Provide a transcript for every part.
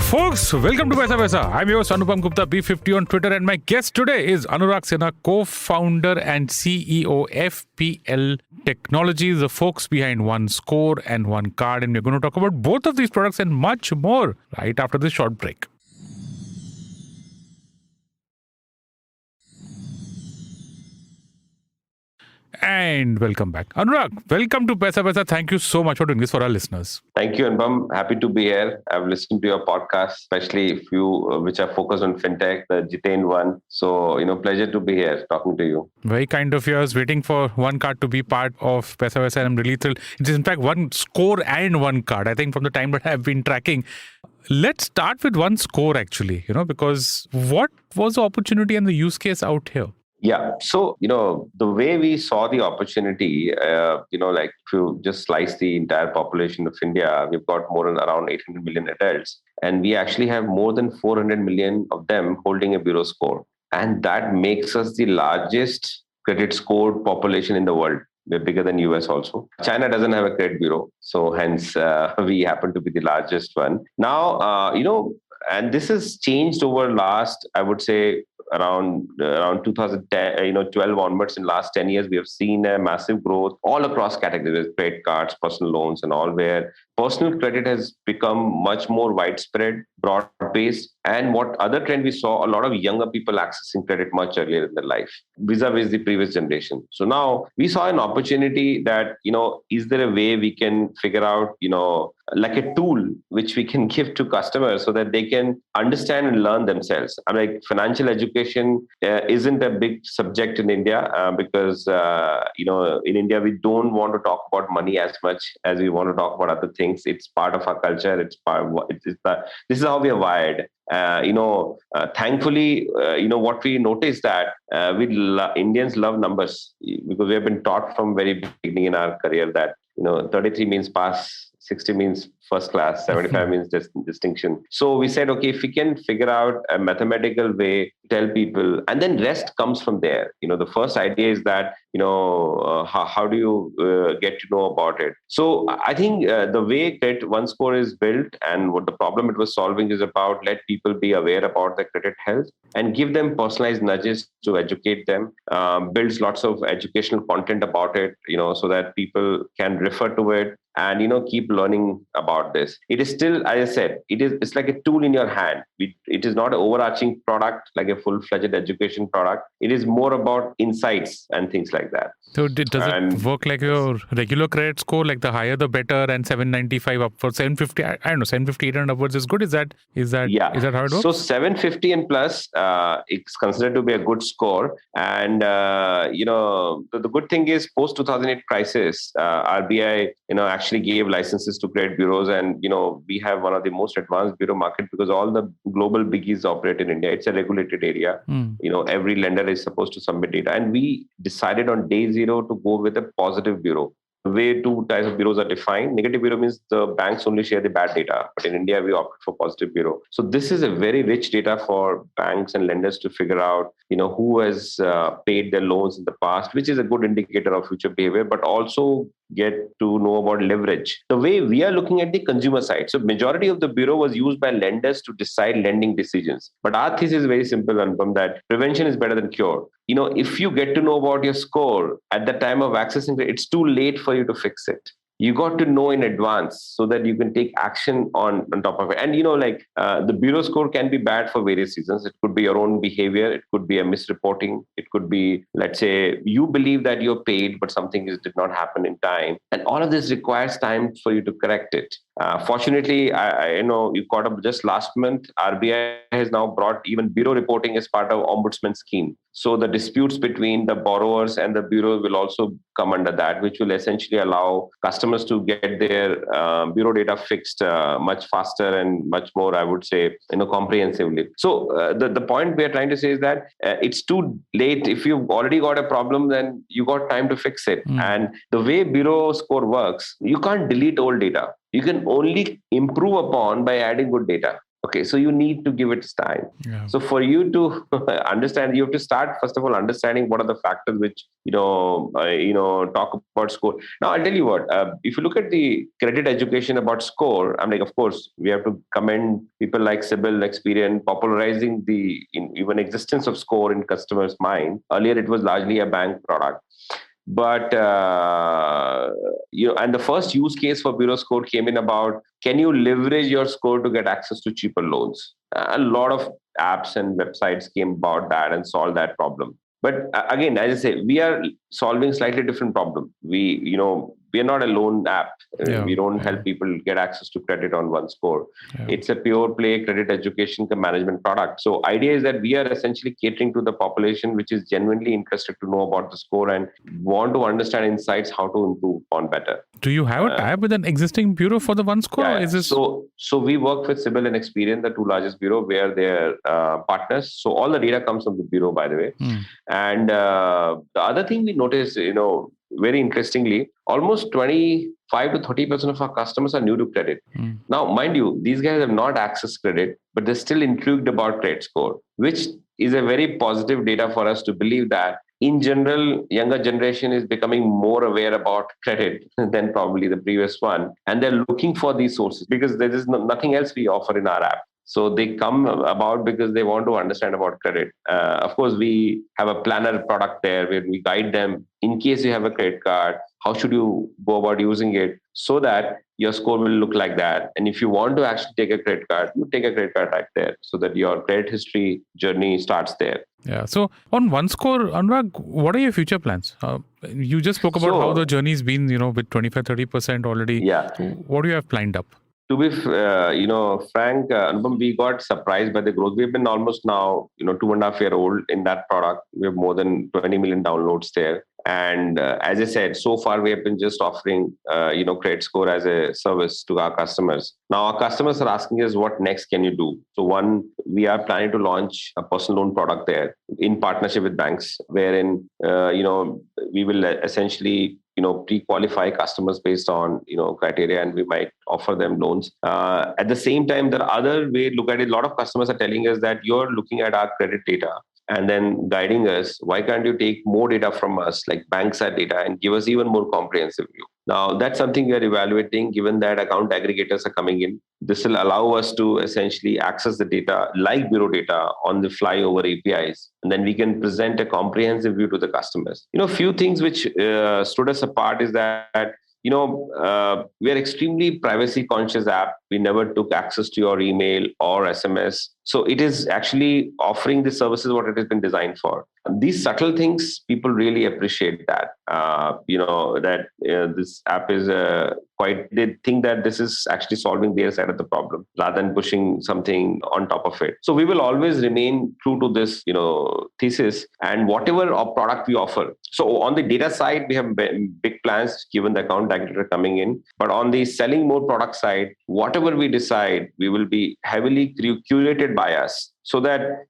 Folks, welcome to Paisa Vaisa. I'm your Anupam B50 on Twitter, and my guest today is Anurag Sinha, co-founder and CEO FPL Technologies, the folks behind One Score and One Card. And we're going to talk about both of these products and much more right after this short break. And welcome back. Anurag, welcome to Paisa Vaisa. Thank you so much for doing this for our listeners. Thank you, Anupam. Happy to be here. I've listened to your podcast, especially if which are focused on fintech, the Jitain one. So, pleasure to be here talking to you. Very kind of yours, waiting for One Card to be part of Paisa Vaisa. I'm really thrilled. It is in fact One Score and One Card. I think from the time that I've been tracking. Let's start with One Score actually, because what was the opportunity and the use case out here? Yeah. So, the way we saw the opportunity, if you just slice the entire population of India, we've got more than around 800 million adults. And we actually have more than 400 million of them holding a bureau score. And that makes us the largest credit scored population in the world. We're bigger than US also. China doesn't have a credit bureau. So hence, we happen to be the largest one. Now, and this has changed over last, I would say, around 2010, 12 onwards. In last 10 years, we have seen a massive growth all across categories, credit cards, personal loans, and all, where personal credit has become much more widespread, broad-based. And what other trend we saw, a lot of younger people accessing credit much earlier in their life, vis-a-vis the previous generation. So now we saw an opportunity that, is there a way we can figure out, like a tool which we can give to customers so that they can understand and learn themselves. I mean, like financial education isn't a big subject in India because, in India, we don't want to talk about money as much as we want to talk about other things. It's part of our culture. It's part of this is how we are wired. Thankfully, what we noticed that Indians love numbers because we have been taught from very beginning in our career that 33 means pass, 60 means first class, 75 means distinction. So we said, okay, if we can figure out a mathematical way to tell people, and then rest comes from there. The first idea is that, how do you get to know about it? So I think the way Credit One Score is built and what the problem it was solving is about let people be aware about their credit health and give them personalized nudges to educate them, builds lots of educational content about it, so that people can refer to it and, keep learning about this. It is still, as I said, it's like a tool in your hand. It is not an overarching product, like a full-fledged education product. It is more about insights and things like that. So does it work like your regular credit score, like the higher the better, and 795 up for 750? I don't know, 750, 800 upwards is good. Is that how it works? So 750 and plus, it's considered to be a good score. And, the good thing is post 2008 crisis, RBI, actually gave licenses to credit bureaus. And, we have one of the most advanced bureau market because all the global biggies operate in India. It's a regulated area. Every lender is supposed to submit data. And we decided on day zero to go with a positive bureau. The way two types of bureaus are defined. Negative bureau means the banks only share the bad data. But in India, we opted for positive bureau. So this is a very rich data for banks and lenders to figure out, who has paid their loans in the past, which is a good indicator of future behavior, but also get to know about leverage. The way we are looking at the consumer side. So majority of the bureau was used by lenders to decide lending decisions. But our thesis is very simple, Anupam, that prevention is better than cure. If you get to know about your score at the time of accessing it, it's too late for you to fix it. You got to know in advance so that you can take action on top of it. And, the bureau score can be bad for various reasons. It could be your own behavior. It could be a misreporting. It could be, let's say, you believe that you're paid, but something did not happen in time. And all of this requires time for you to correct it. Fortunately, I know you caught up just last month. RBI has now brought even bureau reporting as part of ombudsman scheme. So the disputes between the borrowers and the bureau will also come under that, which will essentially allow customers to get their bureau data fixed much faster and much more, I would say, comprehensively. So the point we are trying to say is that it's too late. If you've already got a problem, then you got time to fix it. And the way bureau score works, you can't delete old data. You can only improve upon by adding good data. Okay, so you need to give it time. Yeah. So for you to understand, you have to start first of all understanding what are the factors which talk about score. Now I'll tell you what. If you look at the credit education about score, I'm like, of course, we have to commend people like Sibyl, Experian, popularizing the even existence of score in customers' mind. Earlier, it was largely a bank product. But and the first use case for bureau score came in about, can you leverage your score to get access to cheaper loans? A lot of apps and websites came about that and solved that problem. But again, as I say, we are solving slightly different problem. We are not a loan app. We don't help people get access to credit on one score. It's a pure play credit education management product. So idea is that we are essentially catering to the population which is genuinely interested to know about the score and want to understand insights how to improve on better. Do you have a tie-up with an existing bureau for the one score? Yeah, or is this... So we work with Sibyl and Experian, the two largest bureau, where they're partners. So all the data comes from the bureau, by the way. And the other thing we noticed, very interestingly, almost 25 to 30% of our customers are new to credit. Now, mind you, these guys have not accessed credit, but they're still intrigued about credit score, which is a very positive data for us to believe that in general, younger generation is becoming more aware about credit than probably the previous one. And they're looking for these sources because there is nothing else we offer in our app. So they come about because they want to understand about credit. Of course, we have a planner product there where we guide them in case you have a credit card, how should you go about using it so that your score will look like that. And if you want to actually take a credit card, you take a credit card right there so that your credit history journey starts there. Yeah. So on one score, Anurag, what are your future plans? You just spoke about how the journey's been, with 25-30% already. Yeah. What do you have lined up? To be, frank, Anupam, we got surprised by the growth. We've been almost now, 2.5 year old in that product. We have more than 20 million downloads there. And as I said, so far we have been just offering, credit score as a service to our customers. Now our customers are asking us, what next can you do? So one, we are planning to launch a personal loan product there in partnership with banks, wherein, we will essentially, pre-qualify customers based on, criteria, and we might offer them loans. At the same time, the other way look at it, a lot of customers are telling us that you're looking at our credit data and then guiding us. Why can't you take more data from us, like banks side data, and give us even more comprehensive view? Now, that's something we are evaluating, given that account aggregators are coming in. This will allow us to essentially access the data like bureau data on the fly over APIs. And then we can present a comprehensive view to the customers. Few things which stood us apart is that, we are extremely privacy conscious app. We never took access to your email or SMS. So it is actually offering the services what it has been designed for. These subtle things, people really appreciate that. This app is they think that this is actually solving their side of the problem rather than pushing something on top of it. So we will always remain true to this, thesis, and whatever product we offer. So on the data side, we have big plans given the account aggregator coming in. But on the selling more product side, whatever we decide, we will be heavily curated by us. So that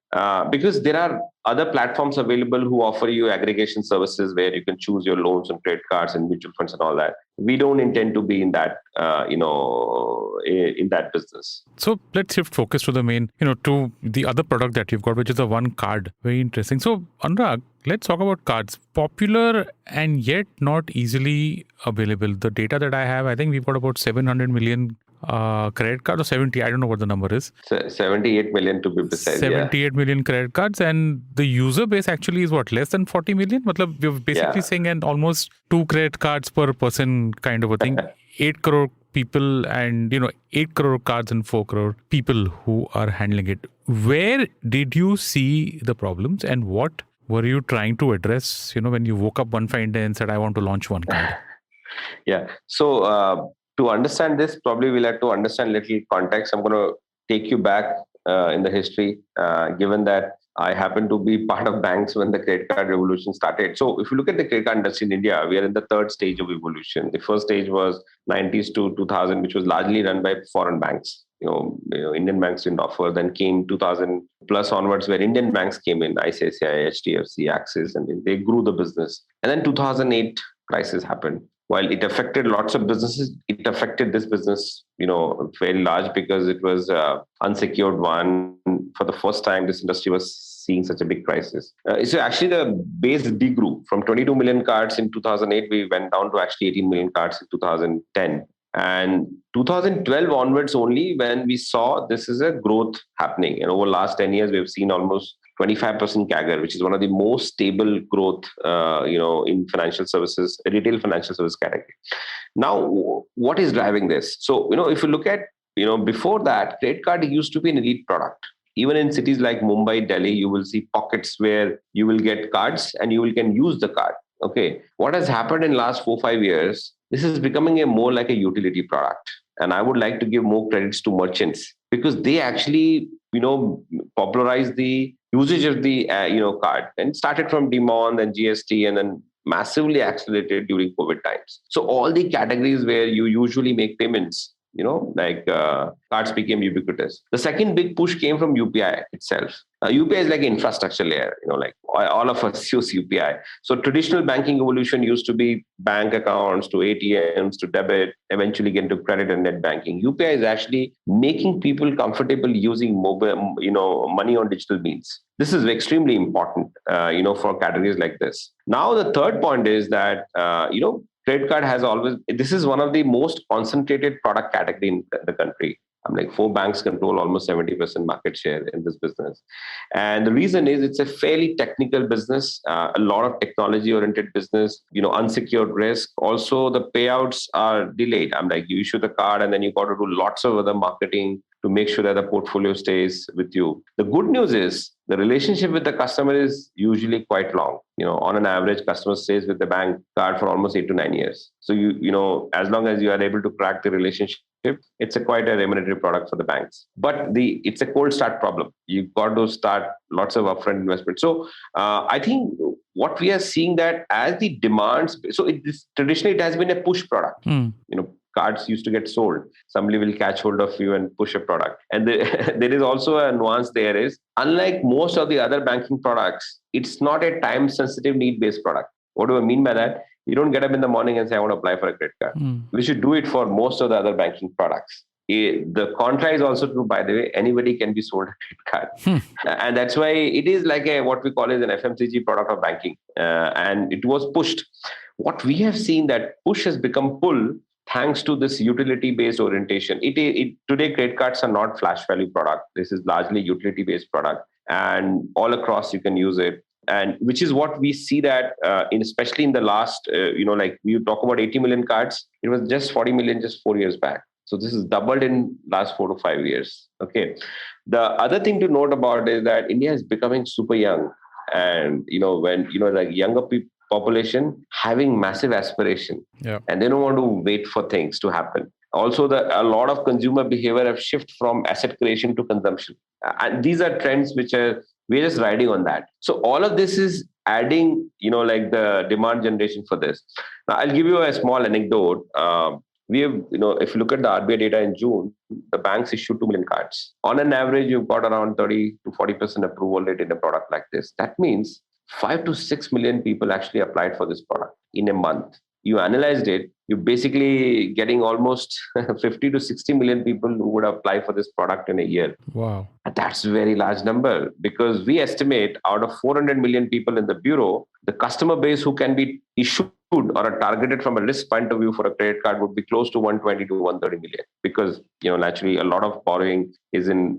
because there are other platforms available who offer you aggregation services where you can choose your loans and credit cards and mutual funds and all that. We don't intend to be in that, in that business. So let's shift focus to the main, to the other product that you've got, which is the one card. Very interesting. So Anurag, let's talk about cards. Popular and yet not easily available. The data that I have, I think we've got about 700 million credit cards, or 70, I don't know what the number is. 78 million to be precise. 78 million credit cards, and the user base actually is what, less than 40 million? Matlab, we're basically saying an almost 2 credit cards per person kind of a thing. 8 crore people and 8 crore cards and 4 crore people who are handling it. Where did you see the problems and what were you trying to address, when you woke up one fine day and said, I want to launch one card? Yeah. So to understand this, probably we'll have to understand little context. I'm going to take you back in the history, given that I happen to be part of banks when the credit card revolution started. So if you look at the credit card industry in India, we are in the third stage of evolution. The first stage was 90s to 2000, which was largely run by foreign banks. Indian banks didn't offer. Then came 2000 plus onwards, where Indian banks came in, ICICI, HDFC, Axis, and they grew the business. And then 2008 crisis happened. while it affected lots of businesses, it affected this business, very large because it was unsecured one. For the first time, this industry was seeing such a big crisis. So actually the base degrew from 22 million cards in 2008. We went down to actually 18 million cards in 2010. And 2012 onwards only when we saw this is a growth happening. And over the last 10 years, we've seen almost 25% CAGR, which is one of the most stable growth, in financial services, retail financial service category. Now, what is driving this? So, if you look at, before that, credit card used to be an elite product. Even in cities like Mumbai, Delhi, you will see pockets where you will get cards and can use the card. Okay. What has happened in last 4-5 years? This is becoming more like a utility product. And I would like to give more credits to merchants because they actually, popularize the usage of the, card, and started from demand and GST and then massively accelerated during COVID times. So all the categories where you usually make payments, cards became ubiquitous. The second big push came from UPI itself. UPI is like an infrastructure layer, all of us use UPI. So traditional banking evolution used to be bank accounts to ATMs to debit, eventually get into credit and net banking. UPI is actually making people comfortable using mobile, money on digital means. This is extremely important, for categories like this. Now, the third point is that, credit card has always, this is one of the most concentrated product category in the country. I'm like 4 banks control almost 70% market share in this business. And the reason is it's a fairly technical business, a lot of technology oriented business, unsecured risk. Also the payouts are delayed. I'm like, you issue the card and then you got to do lots of other marketing to make sure that the portfolio stays with you. The good news is the relationship with the customer is usually quite long. On an average, customer stays with the bank card for almost 8 to 9 years. So as long as you are able to crack the relationship, it's quite a remunerative product for the banks. But it's a cold start problem. You've got to start lots of upfront investment. So I think what we are seeing that as the demands, so traditionally it has been a push product. Cards used to get sold. Somebody will catch hold of you and push a product. And there is also a nuance there is, unlike most of the other banking products, it's not a time-sensitive need-based product. What do I mean by that? You don't get up in the morning and say, I want to apply for a credit card. We should do it for most of the other banking products. The contrary is also true, by the way. Anybody can be sold a credit card. And that's why it is like what we call as an FMCG product of banking. And it was pushed. What we have seen that push has become pull thanks to this utility-based orientation. Today, credit cards are not flash value product. This is largely utility-based product. And all across, you can use it. And which is what we see that, especially in the last, we talk about 80 million cards. It was just 40 million just 4 years back. So this is doubled in last 4 to 5 years. Okay. The other thing to note about is that India is becoming super young. And, when, like younger people, population having massive aspiration, and they don't want to wait for things to happen. Also, a lot of consumer behavior have shifted from asset creation to consumption, and these are trends which we're just riding on that. So all of this is adding, the demand generation for this. Now, I'll give you a small anecdote. We have, if you look at the RBI data in June, the banks issued 2 million cards. On an average, you've got around 30 to 40% approval rate in a product like this. That means 5 to 6 million people actually applied for this product in a month. You analyzed it, you're basically getting almost 50 to 60 million people who would apply for this product in a year. Wow. That's a very large number because we estimate out of 400 million people in the bureau, the customer base who can be issued or are targeted from a risk point of view for a credit card would be close to 120 to 130 million because, naturally a lot of borrowing is in,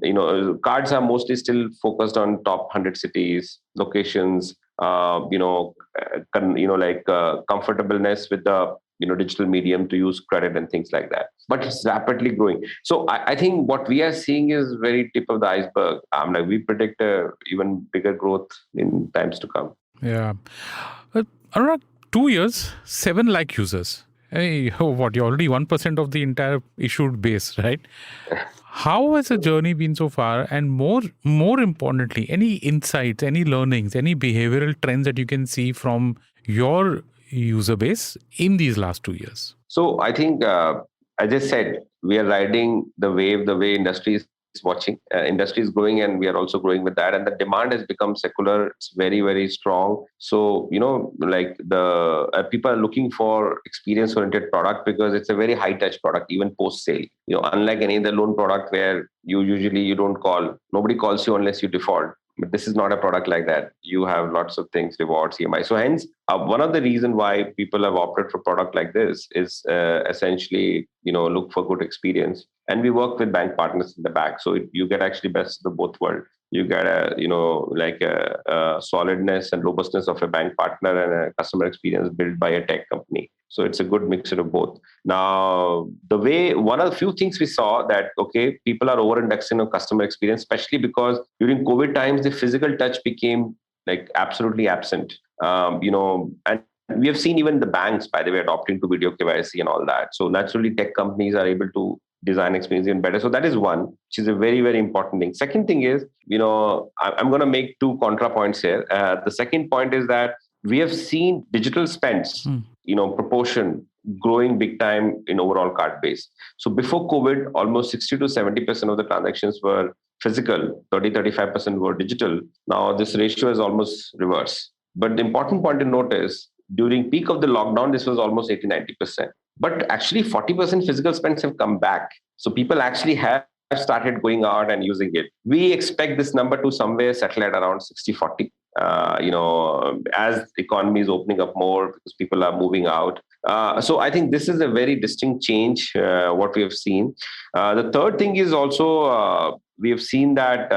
cards are mostly still focused on top 100 cities, locations, comfortableness with the, digital medium to use credit and things like that. But it's rapidly growing. So I think what we are seeing is very tip of the iceberg. We predict even bigger growth in times to come. Yeah. Anurag, 2 years, 7 lakh users. Hey, you're already 1% of the entire issued base, right? How has the journey been so far? And more importantly, any insights, any learnings, any behavioral trends that you can see from your user base in these last 2 years? So I think, as I said, we are riding the wave, the way industry is watching. Industry is growing and we are also growing with that. And the demand has become secular. It's very, very strong. So, like the people are looking for experience-oriented product because it's a very high-touch product, even post-sale. Unlike any other loan product where you don't call, nobody calls you unless you default. But this is not a product like that. You have lots of things, rewards, EMI. So hence, one of the reasons why people have opted for product like this is essentially, look for good experience. And we work with bank partners in the back. So you get actually best of both worlds. You get a solidness and robustness of a bank partner and a customer experience built by a tech company. So it's a good mixture of both. Now, one of the few things we saw that, okay, people are over-indexing on customer experience, especially because during COVID times, the physical touch became like absolutely absent. And we have seen even the banks, by the way, adopting to video KYC and all that. So naturally, tech companies are able to design experience even better. So that is one, which is a very, very important thing. Second thing is, I'm going to make two contra points here. The second point is that we have seen digital spends, proportion growing big time in overall card base. So before COVID, almost 60 to 70% of the transactions were physical, 30-35% were digital. Now this ratio is almost reverse. But the important point to note is during peak of the lockdown, this was almost 80-90%. But actually 40% physical spends have come back. So people actually have started going out and using it. We expect this number to somewhere settle at around 60-40. As the economy is opening up more because people are moving out. So I think this is a very distinct change, what we have seen. The third thing is also, we have seen that,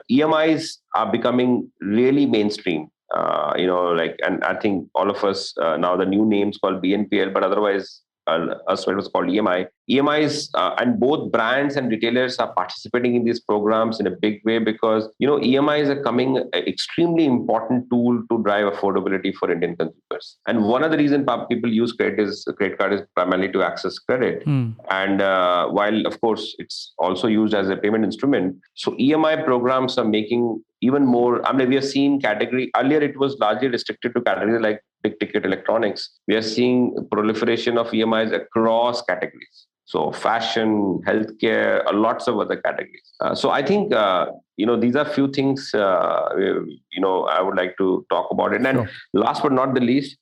EMIs are becoming really mainstream. And I think all of us, now the new names called BNPL, but otherwise, us it was called EMI. EMIs and both brands and retailers are participating in these programs in a big way because, EMIs are coming an extremely important tool to drive affordability for Indian consumers. And one of the reasons people use credit card is primarily to access credit. And while, of course, it's also used as a payment instrument. So EMI programs are making even more. We have seen category. Earlier, it was largely restricted to categories like big ticket electronics. We are seeing proliferation of EMIs across categories. So fashion, healthcare, lots of other categories. So I think, these are few things, I would like to talk about it. And Sure. Last but not the least,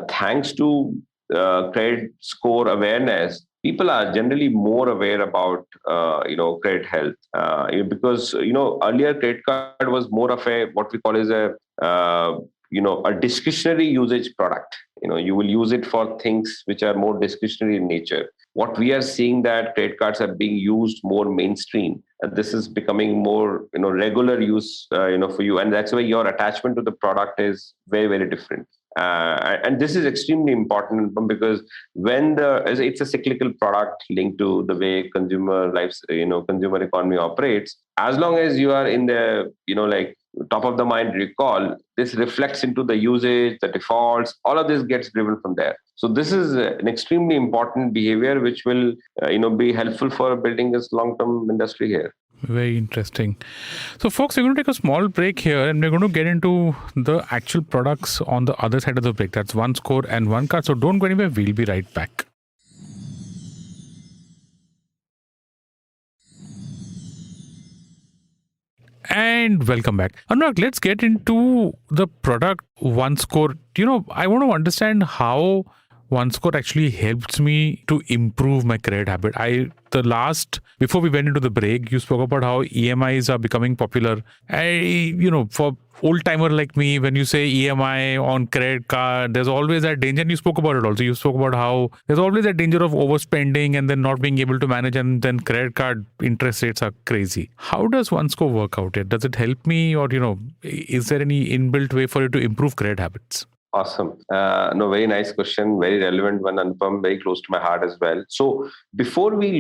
thanks to credit score awareness, people are generally more aware about, credit health. Because, earlier credit card was more of what we call is a discretionary usage product. You will use it for things which are more discretionary in nature. What we are seeing that credit cards are being used more mainstream. And this is becoming more, regular use, for you. And that's why your attachment to the product is very, very different. And this is extremely important because it's a cyclical product linked to the way consumer lives, consumer economy operates. As long as you are in the, top of the mind recall, this reflects into the usage, the defaults, all of this gets driven from there. So this is an extremely important behavior, which will, be helpful for building this long-term industry here. Very interesting. So folks, we're going to take a small break here and we're going to get into the actual products on the other side of the break. That's one score and one card. So don't go anywhere. We'll be right back. And welcome back. Anurag, let's get into the product One Score. I want to understand how One Score actually helps me to improve my credit habit. Before we went into the break, you spoke about how EMIs are becoming popular. For old timer like me, when you say EMI on credit card, there's always that danger. And you spoke about it also. You spoke about how there's always that danger of overspending and then not being able to manage, and then credit card interest rates are crazy. How does One Score work out here? Does it help me, or is there any inbuilt way for you to improve credit habits? Awesome. Very nice question. Very relevant one, Anupam. Very close to my heart as well. So before we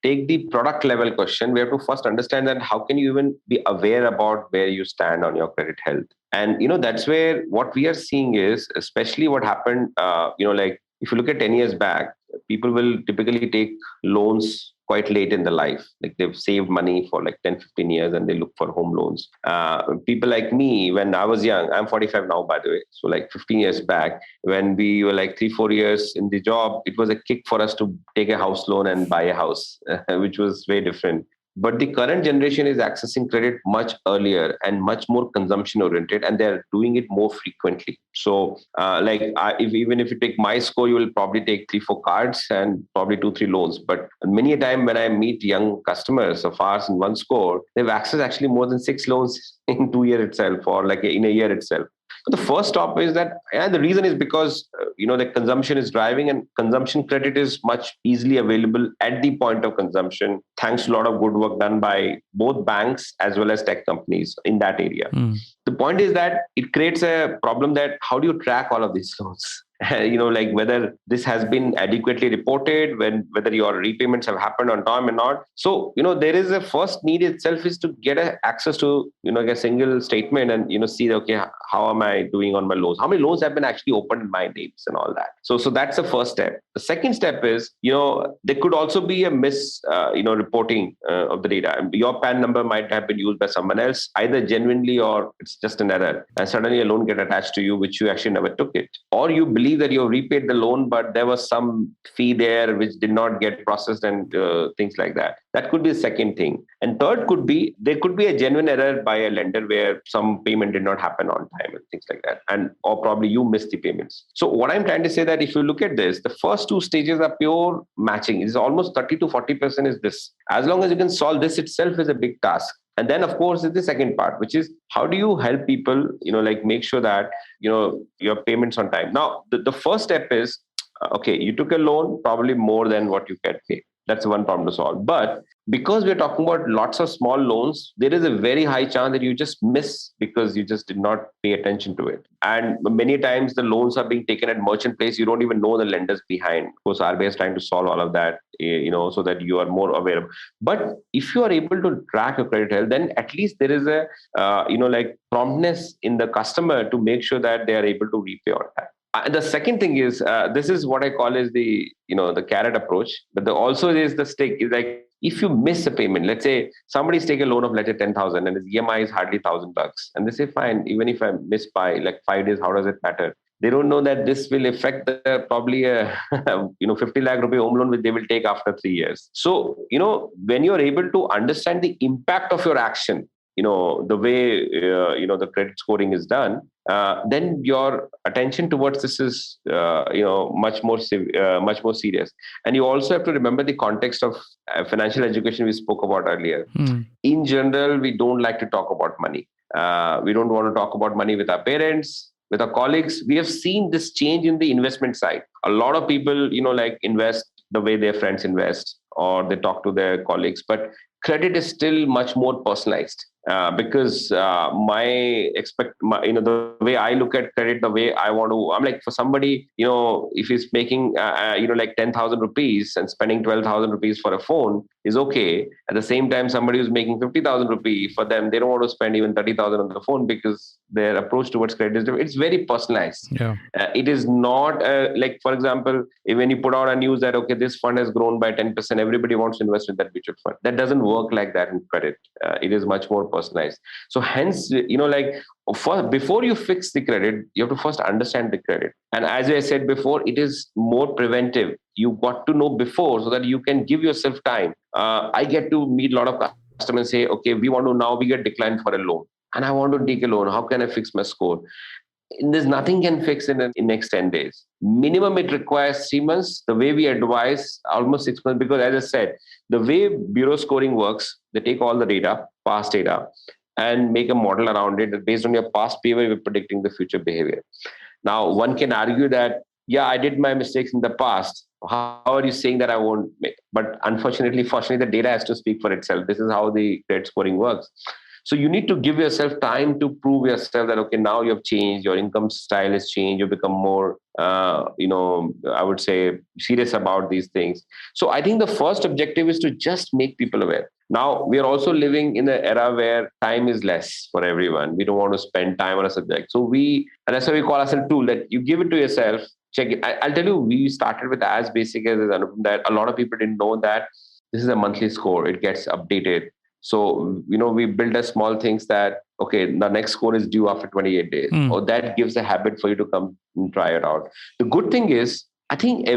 take the product level question, we have to first understand that how can you even be aware about where you stand on your credit health? And, that's where what we are seeing is, especially what happened, if you look at 10 years back, people will typically take loans quite late in the life. Like they've saved money for like 10, 15 years and they look for home loans. People like me, when I was young, I'm 45 now, by the way. So like 15 years back, when we were like 3, 4 years in the job, it was a kick for us to take a house loan and buy a house, which was very different. But the current generation is accessing credit much earlier and much more consumption oriented, and they're doing it more frequently. So, even if you take my score, you will probably take 3, 4 cards and probably 2, 3 loans. But many a time when I meet young customers of ours in one score, they've accessed actually more than 6 loans in 2 years itself, or like in a year itself. So the first stop is that, and the reason is because the consumption is driving, and consumption credit is much easily available at the point of consumption, thanks to a lot of good work done by both banks as well as tech companies in that area. The point is that it creates a problem that how do you track all of these loans? Like whether this has been adequately reported, whether your repayments have happened on time or not. So, there is a first need itself is to get access to, a single statement and, see, okay, how am I doing on my loans? How many loans have been actually opened in my names and all that? So that's the first step. The second step is, there could also be a reporting of the data. Your PAN number might have been used by someone else, either genuinely or it's just an error. And suddenly a loan get attached to you, which you actually never took it. Or you believe that you repaid the loan, but there was some fee there which did not get processed and things like that. That could be the second thing. And third could be, there could be a genuine error by a lender where some payment did not happen on time and things like that. Or probably you missed the payments. So what I'm trying to say that if you look at this, the first two stages are pure matching. It's almost 30 to 40% is this. As long as you can solve this itself is a big task. And then, of course, is the second part, which is how do you help people, make sure that, your payments on time. Now, the first step is, okay, you took a loan, probably more than what you can pay. That's one problem to solve. But because we're talking about lots of small loans, there is a very high chance that you just miss because you just did not pay attention to it. And many times the loans are being taken at merchant place. You don't even know the lenders behind. Of course, RBI is trying to solve all of that, so that you are more aware of. But if you are able to track your credit health, then at least there is a, promptness in the customer to make sure that they are able to repay on time. The second thing is, this is what I call is the carrot approach, but also is the stick. Is like if you miss a payment, let's say somebody's taken a loan of let's say 10,000 and his EMI is hardly $1,000, and they say fine, even if I miss by like 5 days, how does it matter? They don't know that this will affect probably a 50 lakh rupee home loan which they will take after 3 years. So when you're able to understand the impact of your action, the way the credit scoring is done, then your attention towards this is much more serious. And you also have to remember the context of financial education we spoke about earlier. In general, we don't like to talk about money. We don't want to talk about money with our parents, with our colleagues. We have seen this change in the investment side. A lot of people invest the way their friends invest, or they talk to their colleagues, but credit is still much more personalized. Because the way I look at credit, the way I want to, I'm like, for somebody, if he's making, like 10,000 rupees and spending 12,000 rupees for a phone is okay. At the same time, somebody who's making 50,000 rupees, for them, they don't want to spend even 30,000 on the phone because their approach towards credit is different. It's very personalized. Yeah. It is not like, for example, when you put out a news that, okay, this fund has grown by 10%, everybody wants to invest in that mutual fund. That doesn't work like that in credit. It is much more personalized. So hence, before you fix the credit, you have to first understand the credit. And as I said before, it is more preventive. You got to know before so that you can give yourself time. I get to meet a lot of customers say, okay, we get declined for a loan and I want to take a loan. How can I fix my score? There's nothing can fix in next 10 days. Minimum it requires 3 months. The way we advise, almost 6 months, because as I said, the way bureau scoring works, they take all the data, past data, and make a model around it. Based on your past behavior, we're predicting the future behavior. Now, one can argue that, yeah, I did my mistakes in the past. How are you saying that I won't make? But fortunately, the data has to speak for itself. This is how the credit scoring works. So you need to give yourself time to prove yourself that, okay, now you have changed, your income style has changed, you become more, I would say, serious about these things. So I think the first objective is to just make people aware. Now, we are also living in an era where time is less for everyone. We don't want to spend time on a subject. So and that's why we call ourselves a tool, that you give it to yourself, check it. I'll tell you, we started with as basic as Anupam, that a lot of people didn't know that this is a monthly score. It gets updated. So, we build a small things that, okay, the next score is due after 28 days. Or that gives a habit for you to come and try it out. The good thing is, I think a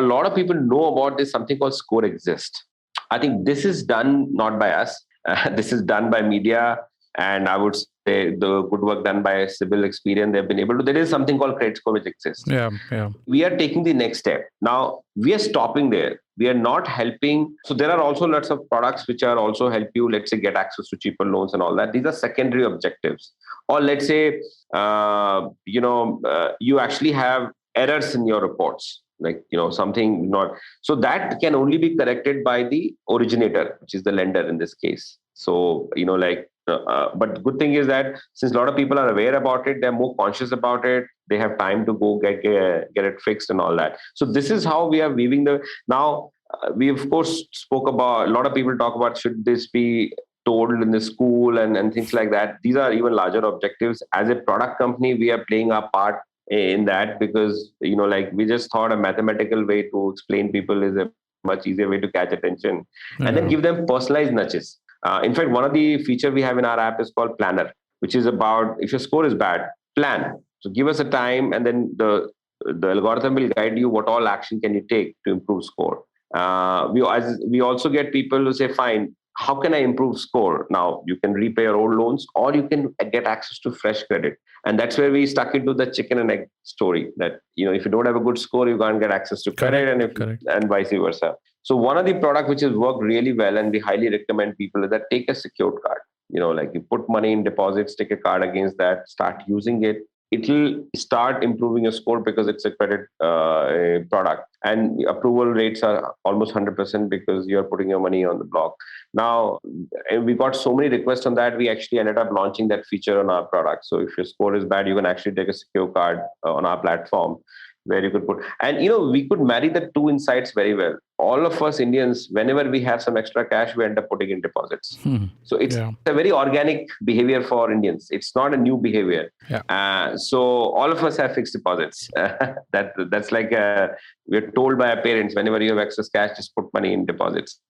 lot of people know about this, something called score exists. I think this is done not by us. This is done by media. And I would say the good work done by Civil Experience, they've been able to. There is something called credit score which exists. Yeah. We are taking the next step. Now, we are stopping there. We are not helping. So there are also lots of products which are also help you, let's say, get access to cheaper loans and all that. These are secondary objectives. Or let's say, you actually have errors in your reports. Like, something not. So that can only be corrected by the originator, which is the lender in this case. So, but good thing is that since a lot of people are aware about it, they're more conscious about it. They have time to go get it fixed and all that. So this is how we are weaving now we of course spoke about, a lot of people talk about, should this be told in the school and things like that. These are even larger objectives. As a product company, we are playing our part in that, because, we just thought a mathematical way to explain people is a much easier way to catch attention, and then give them personalized nudges. In fact, one of the features we have in our app is called Planner, which is about, if your score is bad, plan. So give us a time, and then the algorithm will guide you what all action can you take to improve score. We also get people to say, fine, how can I improve score? Now, you can repay your old loans, or you can get access to fresh credit. And that's where we stuck into the chicken and egg story, that, if you don't have a good score, you can't get access to credit, and vice versa. So one of the products which has worked really well, and we highly recommend people, is that take a secured card. You put money in deposits, take a card against that, start using it. It'll start improving your score because it's a credit product, and approval rates are almost 100% because you're putting your money on the block. Now, we got so many requests on that, we actually ended up launching that feature on our product. So if your score is bad, you can actually take a secure card on our platform, where you could put, and we could marry the two insights very well. All of us Indians, whenever we have some extra cash, we end up putting in deposits. So it's a very organic behavior for Indians. It's not a new behavior. So all of us have fixed deposits. That's like we're told by our parents, whenever you have excess cash, just put money in deposits.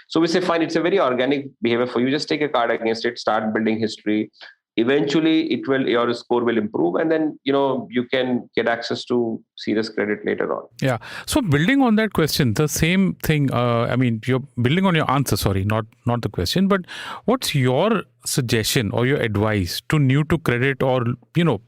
So we say, fine, it's a very organic behavior for you. Just take a card against it, start building history. Eventually your score will improve, and then you can get access to serious credit later on. Yeah. So building on that question, the same thing, you're building on your answer, sorry, not the question, but what's your suggestion or your advice to new to credit, or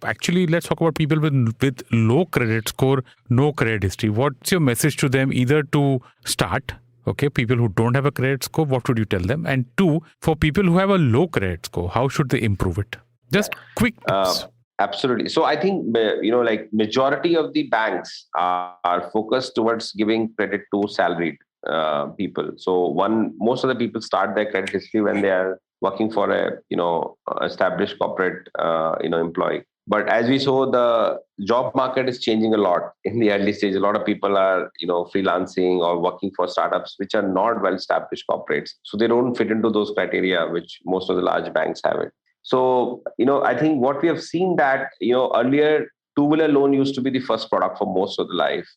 actually let's talk about people with low credit score, no credit history. What's your message to them, either to start? Okay, people who don't have a credit score, what would you tell them? And two, for people who have a low credit score, how should they improve it? Just quick tips. Absolutely. So I think, majority of the banks are focused towards giving credit to salaried people. So most of the people start their credit history when they are working for a, established corporate, employee. But as we saw, the job market is changing a lot in the early stage. A lot of people are, freelancing or working for startups which are not well-established corporates. So they don't fit into those criteria, which most of the large banks have it. So, I think what we have seen that, earlier, two-wheeler loan used to be the first product for most of the life.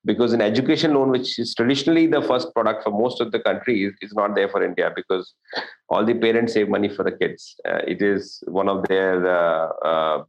Because an education loan, which is traditionally the first product for most of the country, is not there for India, because all the parents save money for the kids. It is one of their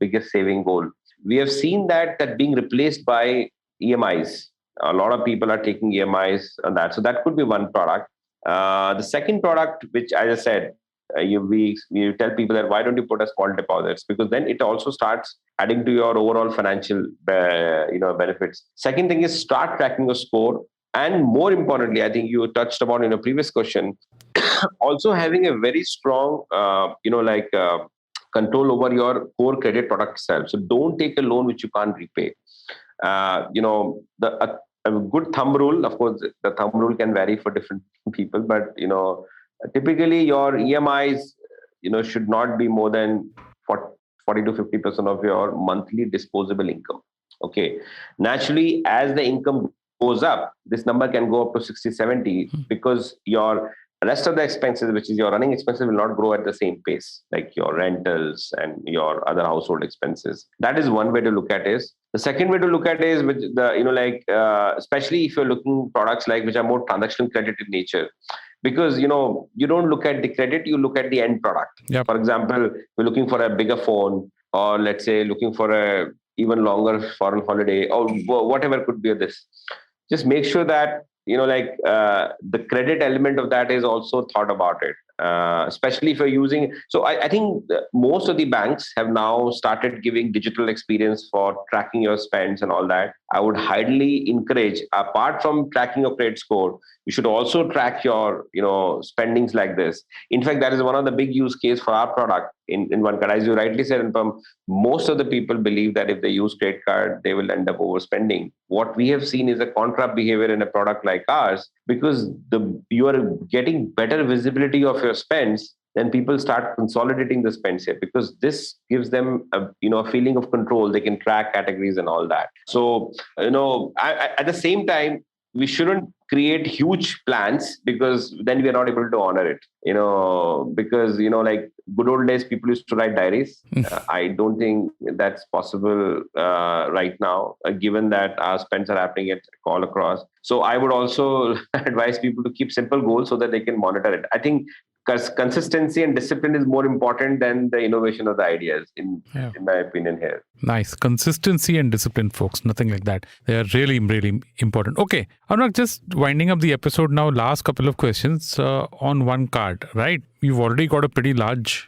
biggest saving goal. We have seen that being replaced by EMIs. A lot of people are taking EMIs on that. So that could be one product. The second product, which, as I said, we tell people that why don't you put a small deposits, because then it also starts adding to your overall financial benefits. Second thing is start tracking your score, and more importantly, I think you touched upon in a previous question, also having a very strong control over your core credit product itself. So don't take a loan which you can't repay. A good thumb rule, of course, the thumb rule can vary for different people, but typically your EMIs, should not be more than 40 to 50% of your monthly disposable income. Okay. Naturally, as the income goes up, this number can go up to 60, 70 because your rest of the expenses, which is your running expenses, will not grow at the same pace, like your rentals and your other household expenses. That is one way to look at it. The second way to look at it is with the, especially if you're looking products like which are more transactional credit in nature, because you don't look at the credit, you look at the end product. Yep. For example, we're looking for a bigger phone, or let's say looking for a even longer foreign holiday, or whatever could be this. Just make sure that the credit element of that is also thought about it, especially if you're using. So I think most of the banks have now started giving digital experience for tracking your spends and all that. I would highly encourage, apart from tracking your credit score, you should also track your spendings like this. In fact, that is one of the big use case for our product in one card. As you rightly said, Anupam, most of the people believe that if they use credit card, they will end up overspending. What we have seen is a contra behavior in a product like ours, because you are getting better visibility of your spends. Then people start consolidating the spends here, because this gives them a feeling of control. They can track categories and all that. So at the same time, we shouldn't create huge plans, because then we are not able to honor it. Because like good old days, people used to write diaries. I don't think that's possible right now, given that our spends are happening at all across. So I would also advise people to keep simple goals so that they can monitor it. I think because consistency and discipline is more important than the innovation of the ideas, in my opinion here. Nice. Consistency and discipline, folks. Nothing like that. They are really, really important. Okay. Anurag, just winding up the episode now, last couple of questions on one card, right? You've already got a pretty large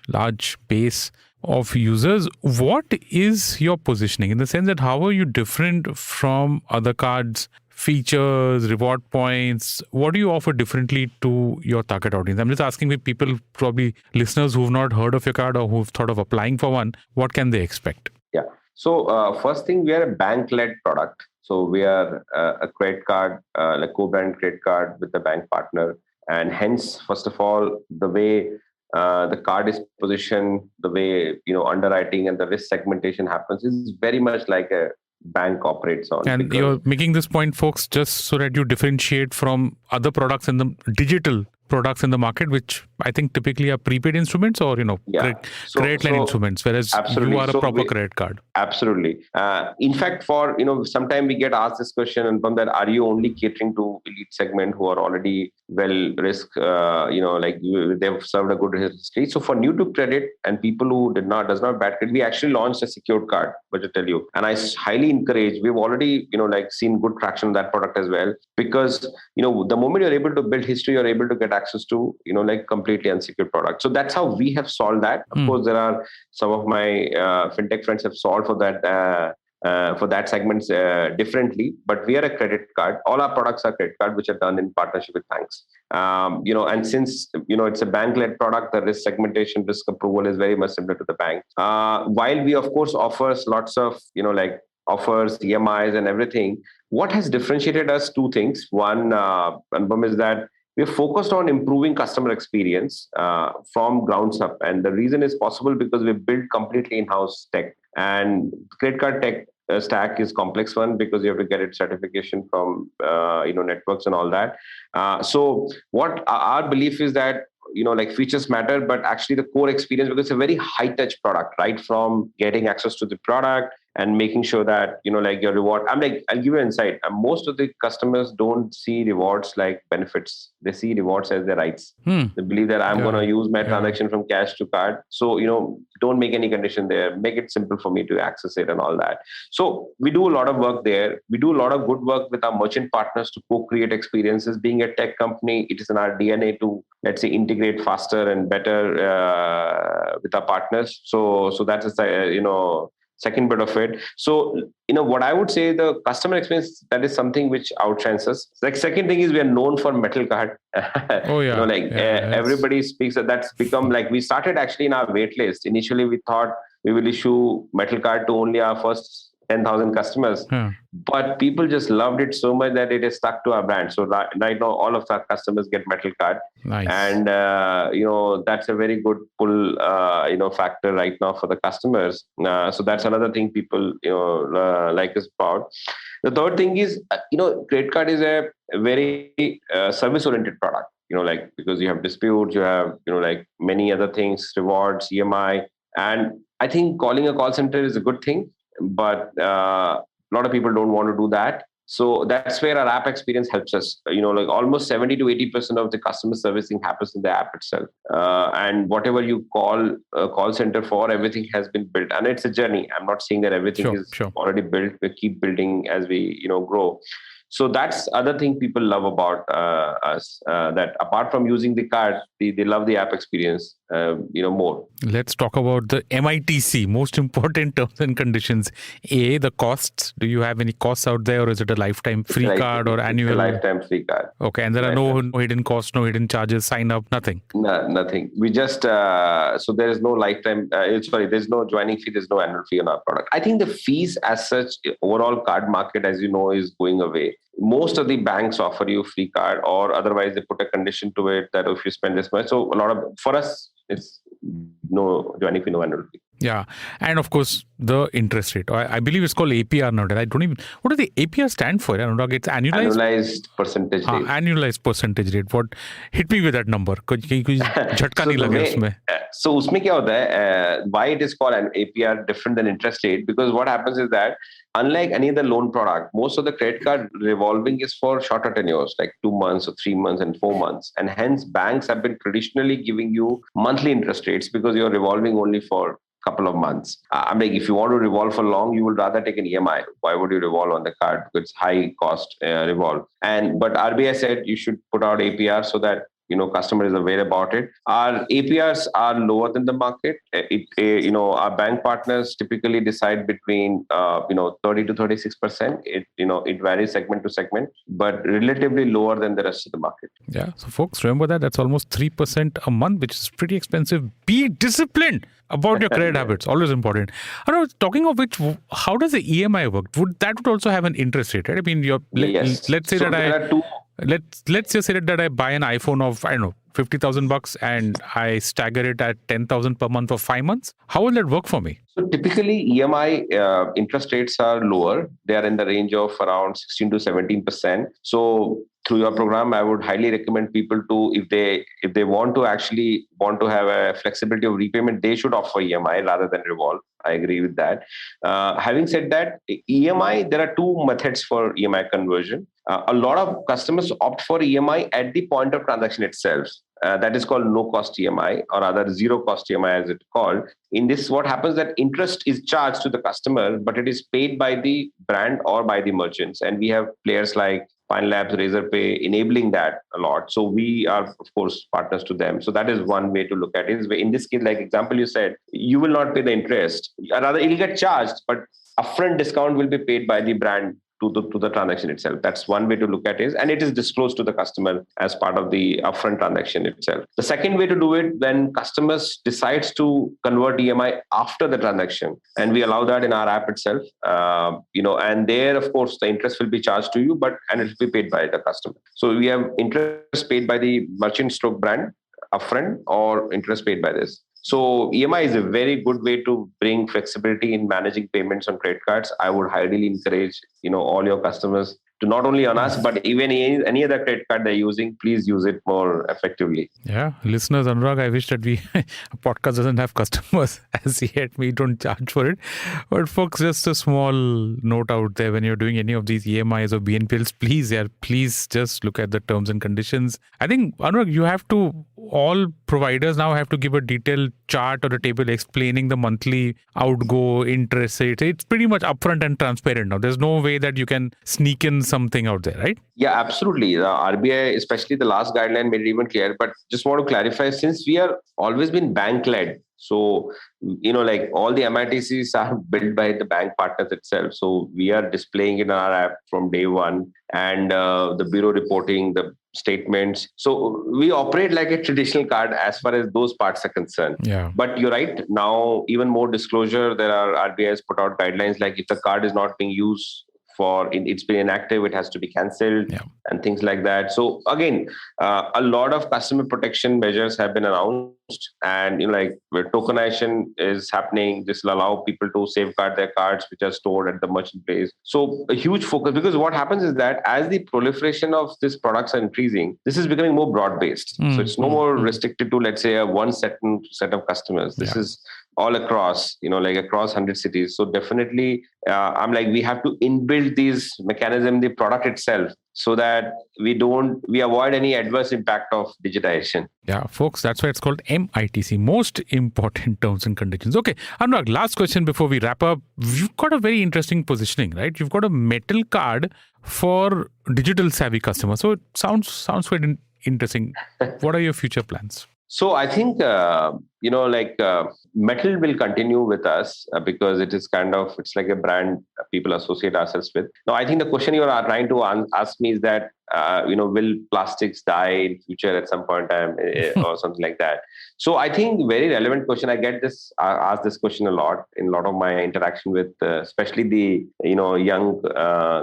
base of users. What is your positioning, in the sense that how are you different from other cards? Features, reward points, what do you offer differently to your target audience? I'm just asking with people, probably listeners who've not heard of your card or who've thought of applying for one, what can they expect? Yeah. So first thing, we are a bank-led product. So we are a credit card, like co-brand credit card with a bank partner. And hence, first of all, the way the card is positioned, the way underwriting and the risk segmentation happens is very much like a bank operates on. And you're making this point, folks, just so that you differentiate from other products in the digital products in the market, which I think typically are prepaid instruments or credit line instruments, whereas absolutely. You are a proper credit card. Absolutely. In fact, for sometimes we get asked this question, and from that, are you only catering to elite segment who are already well risk, they've served a good history. So for new to credit and people who does not bad credit, we actually launched a secured card, but to tell you, and I highly encourage. We've already seen good traction on that product as well, because the moment you're able to build history, you're able to get access to completely unsecured products. So that's how we have solved that. Of course, there are some of my fintech friends have solved for that segments differently, but we are a credit card. All our products are credit card, which are done in partnership with banks. And since it's a bank-led product, the risk segmentation, risk approval is very much similar to the bank. While we of course offers lots of offers, EMIs and everything, what has differentiated us? Two things. One, Anupam, is that we're focused on improving customer experience from grounds up. And the reason is possible because we built completely in-house tech. And credit card tech stack is complex one, because you have to get it certification from networks and all that. So what our belief is that features matter, but actually the core experience, because it's a very high touch product, right? From getting access to the product and making sure that, your reward. I'll give you an insight. Most of the customers don't see rewards like benefits. They see rewards as their rights. They believe that I'm going to use my transaction from cash to card. So, don't make any condition there. Make it simple for me to access it and all that. So we do a lot of work there. We do a lot of good work with our merchant partners to co-create experiences. Being a tech company, it is in our DNA to, let's say, integrate faster and better with our partners. So that's second bit of it. So, what I would say, the customer experience, that is something which outshines us. Like second thing is we are known for metal card. Oh yeah. Everybody speaks that. That's become we started actually in our wait list. Initially, we thought we will issue metal card to only our first 10,000 customers, but people just loved it so much that it is stuck to our brand. So right now, all of our customers get metal card. Nice. And that's a very good pull factor right now for the customers. So that's another thing people like us about. The third thing is credit card is a very service oriented product. like because you have disputes, you have, like many other things, rewards, EMI. And I think calling a call center is a good thing, but a lot of people don't want to do that. So that's where our app experience helps us. Like almost 70 to 80% of the customer servicing happens in the app itself. And whatever you call a call center for, everything has been built. And it's a journey. I'm not saying that everything is already built. We keep building as we, grow. So that's other thing people love about us, that apart from using the card, they love the app experience, more. Let's talk about the MITC, most important terms and conditions. The costs. Do you have any costs out there, or is it a lifetime free card or annual? It's a lifetime free card. Okay, and there are no hidden costs, no hidden charges, sign up, nothing? No, nothing. We just, so there is no lifetime, there's no joining fee, there's no annual fee on our product. I think the fees as such, overall card market, as you know, is going away. Most of the banks offer you free card, or otherwise they put a condition to it that if you spend this much. So for us, it's no joining fee, no annual fee. Yeah. And of course, the interest rate. I believe it's called APR now. I don't even... What does the APR stand for? Anurag, it's annualized? Annualized percentage rate. Annualized percentage rate. What? Hit me with that number. झटका नहीं लगे उसमें. So उसमें क्या होता है? Why it is called an APR different than interest rate? Because what happens is that unlike any other loan product, most of the credit card revolving is for shorter tenures, like 2 months or 3 months and 4 months. And hence banks have been traditionally giving you monthly interest rates because you're revolving only for couple of months. I'm like, if you want to revolve for long, you would rather take an EMI. Why would you revolve on the card? It's high cost revolve. But RBI said you should put out APR so that customer is aware about it. Our APRs are lower than the market. Our bank partners typically decide between 30 to 36%. It varies segment to segment, but relatively lower than the rest of the market. Yeah. So folks, remember that's almost 3% a month, which is pretty expensive. Be disciplined about your credit habits. Always important. Talking of which, how does the EMI work? Would also have an interest rate, right? I mean, yes. Let's say let's just say that I buy an iPhone of, I don't know, $50,000 and I stagger it at 10,000 per month for 5 months. How will that work for me? So typically EMI interest rates are lower. They are in the range of around 16 to 17%. So through your program, I would highly recommend people to, if they want to have a flexibility of repayment, they should offer EMI rather than revolve. I agree with that. Having said that, EMI, there are two methods for EMI conversion. A lot of customers opt for EMI at the point of transaction itself. That is called no-cost EMI, or rather zero-cost EMI as it's called. In this, what happens that interest is charged to the customer, but it is paid by the brand or by the merchants. And we have players like Pine Labs, Razorpay, enabling that a lot. So we are, of course, partners to them. So that is one way to look at it. In this case, like example you said, you will not pay the interest. Rather, it will get charged, but upfront discount will be paid by the brand to the transaction itself. That's one way to look at it. And it is disclosed to the customer as part of the upfront transaction itself. The second way to do it, when customers decides to convert EMI after the transaction, and we allow that in our app itself, and there, of course, the interest will be charged to you, and it will be paid by the customer. So we have interest paid by the merchant stroke brand upfront, or interest paid by this. So EMI is a very good way to bring flexibility in managing payments on credit cards. I would highly encourage, all your customers to not only on us, but even any other credit card they're using, please use it more effectively. Yeah. Listeners, Anurag, I wish that a podcast doesn't have customers as yet. We don't charge for it. But folks, just a small note out there, when you're doing any of these EMIs or BNPLs, please just look at the terms and conditions. I think, Anurag, all providers now have to give a detailed chart or a table explaining the monthly outgo interest rate. It's pretty much upfront and transparent now. There's no way that you can sneak in something out there, right? Yeah, absolutely. The RBI, especially the last guideline, made it even clear. But just want to clarify, since we are always been bank-led, so, like all the MITCs are built by the bank partners itself. So we are displaying in our app from day one, and the bureau reporting, the statements. So we operate like a traditional card as far as those parts are concerned. Yeah. But you're right. Now, even more disclosure, RBI has put out guidelines like if the card is not being used it's been inactive, it has to be cancelled and things like that. So again, a lot of customer protection measures have been announced, and where tokenization is happening, this will allow people to safeguard their cards which are stored at the merchant place. So a huge focus, because what happens is that as the proliferation of these products are increasing, this is becoming more broad based. So it's no more restricted to, let's say, a one set of customers. This is all across, across 100 cities. So definitely, we have to inbuild these mechanism in the product itself, so that we avoid any adverse impact of digitization. Yeah, folks, that's why it's called MITC, most important terms and conditions. Okay, Anurag, last question before we wrap up. You've got a very interesting positioning, right? You've got a metal card for digital savvy customers. So it sounds quite interesting. What are your future plans? So I think, metal will continue with us because it is it's like a brand people associate ourselves with. Now, I think the question you are trying to ask me is that, will plastics die in future at some point in time or something like that? So I think very relevant question. I get asked this question a lot in a lot of my interaction with, especially the, young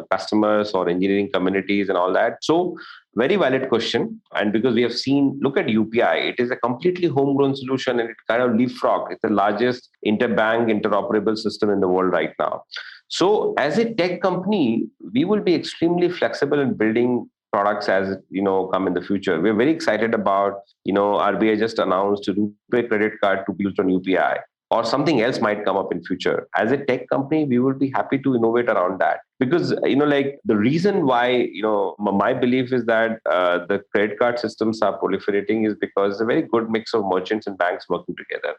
customers or engineering communities and all that. So very valid question. And because we have seen, look at UPI, it is a completely homegrown solution, and it kind of leapfrog. It's the largest interbank interoperable system in the world right now. So as a tech company, we will be extremely flexible in building products as come in the future. We're very excited about, RBI just announced a RuPay credit card to be used on UPI, or something else might come up in future. As a tech company, we will be happy to innovate around that. Because, the reason why, my belief is that the credit card systems are proliferating is because it's a very good mix of merchants and banks working together.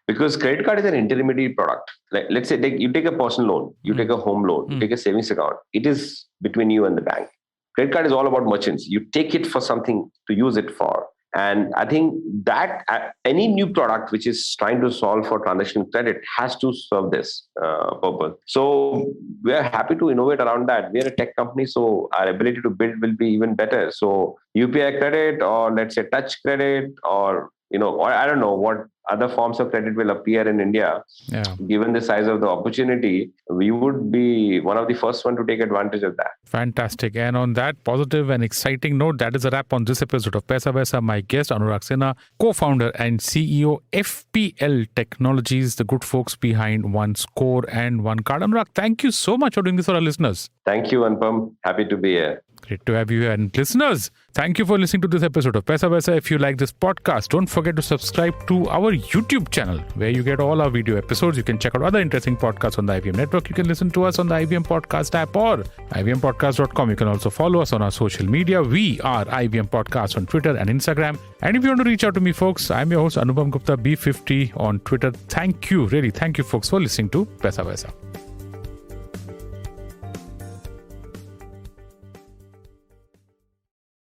Because credit card is an intermediate product. Like, let's say you take a personal loan, you take a home loan, you take a savings account. It is between you and the bank. Credit card is all about merchants. You take it for something to use it for. And I think that any new product which is trying to solve for transaction credit has to serve this purpose. So we are happy to innovate around that. We are a tech company, so our ability to build will be even better. So UPI credit, or let's say touch credit, or or I don't know what other forms of credit will appear in India. Yeah. Given the size of the opportunity, we would be one of the first one to take advantage of that. Fantastic. And on that positive and exciting note, that is a wrap on this episode of Paisa Vaisa. My guest, Anurag Sinha, co-founder and CEO, FPL Technologies, the good folks behind one score and one card. Anurag, thank you so much for doing this for our listeners. Thank you, Anupam. Happy to be here. Great to have you here. And listeners, thank you for listening to this episode of Paisa Vaisa. If you like this podcast, don't forget to subscribe to our YouTube channel, where you get all our video episodes. You can check out other interesting podcasts on the IVM network. You can listen to us on the IVM Podcast app or ivmpodcast.com. You can also follow us on our social media. We are IVM Podcast on Twitter and Instagram. And if you want to reach out to me, folks, I'm your host, Anupam Gupta, B50 on Twitter. Thank you, really, thank you, folks, for listening to Paisa Vaisa.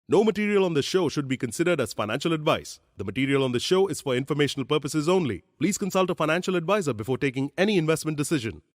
No material on the show should be considered as financial advice. The material on the show is for informational purposes only. Please consult a financial advisor before taking any investment decision.